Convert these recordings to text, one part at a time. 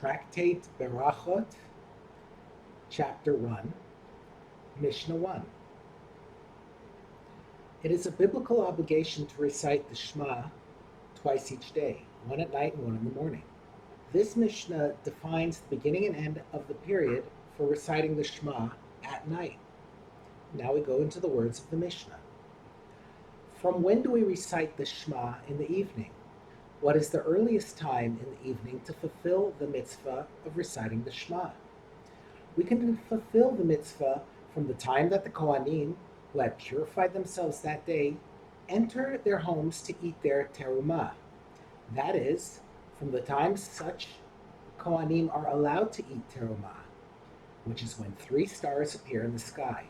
Tractate Berachot, Chapter 1, Mishnah 1. It is a biblical obligation to recite the Shema twice each day, one at night and one in the morning. This Mishnah defines the beginning and end of the period for reciting the Shema at night. Now we go into the words of the Mishnah. From when do we recite the Shema in the evening? What is the earliest time in the evening to fulfill the mitzvah of reciting the Shema? We can fulfill the mitzvah from the time that the Kohanim, who had purified themselves that day, enter their homes to eat their terumah. That is, from the time such Kohanim are allowed to eat terumah, which is when 3 stars appear in the sky.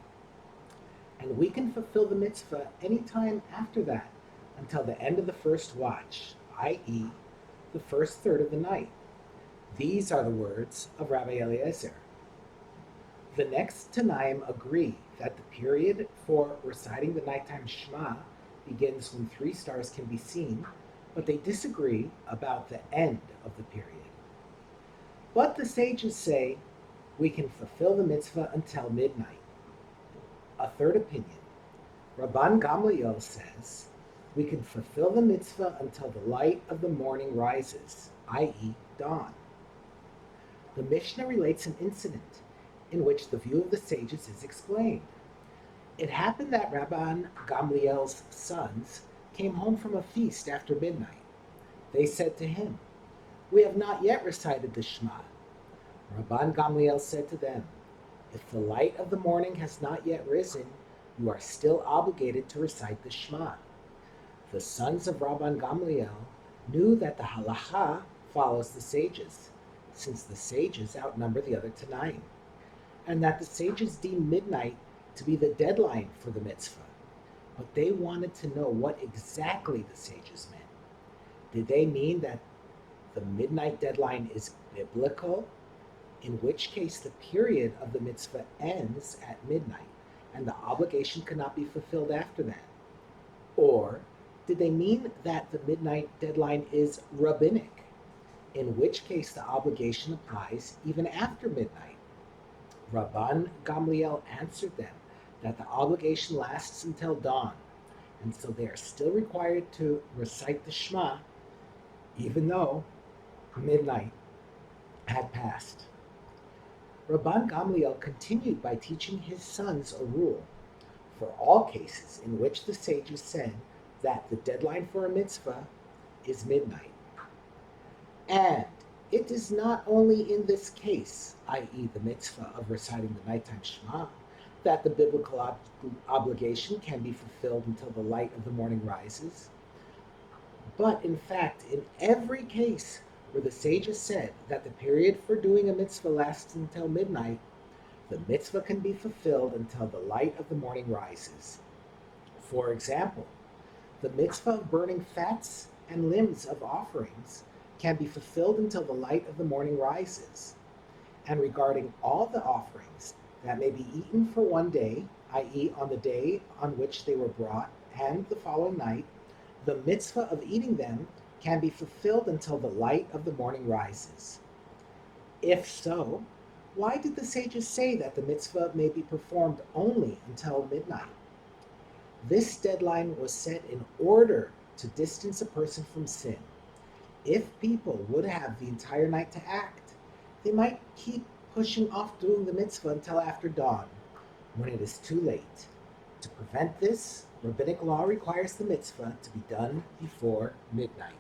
And we can fulfill the mitzvah any time after that until the end of the first watch, i.e., the first third of the night. These are the words of Rabbi Eliezer. The next Tanaim agree that the period for reciting the nighttime Shema begins when 3 stars can be seen, but they disagree about the end of the period. But the sages say we can fulfill the mitzvah until midnight. A third opinion, Rabban Gamliel, says we can fulfill the mitzvah until the light of the morning rises, i.e., dawn. The Mishnah relates an incident in which the view of the sages is explained. It happened that Rabban Gamliel's sons came home from a feast after midnight. They said to him, "We have not yet recited the Shema." Rabban Gamliel said to them, "If the light of the morning has not yet risen, you are still obligated to recite the Shema." The sons of Rabban Gamliel knew that the halacha follows the sages, since the sages outnumber the other Tanaim, and that the sages deem midnight to be the deadline for the mitzvah. But they wanted to know what exactly the sages meant. Did they mean that the midnight deadline is biblical, in which case the period of the mitzvah ends at midnight, and the obligation cannot be fulfilled after that? Or did they mean that the midnight deadline is rabbinic, in which case the obligation applies even after midnight? Rabban Gamliel answered them that the obligation lasts until dawn, and so they are still required to recite the Shema, even though midnight had passed. Rabban Gamliel continued by teaching his sons a rule for all cases in which the sages said that the deadline for a mitzvah is midnight. And it is not only in this case, i.e. the mitzvah of reciting the nighttime Shema, that the biblical obligation can be fulfilled until the light of the morning rises, but in fact, in every case where the sages said that the period for doing a mitzvah lasts until midnight, the mitzvah can be fulfilled until the light of the morning rises. For example, the mitzvah of burning fats and limbs of offerings can be fulfilled until the light of the morning rises. And regarding all the offerings that may be eaten for one day, i.e. on the day on which they were brought and the following night, the mitzvah of eating them can be fulfilled until the light of the morning rises. If so, why did the sages say that the mitzvah may be performed only until midnight? This deadline was set in order to distance a person from sin. If people would have the entire night to act, they might keep pushing off doing the mitzvah until after dawn, when it is too late. To prevent this, rabbinic law requires the mitzvah to be done before midnight.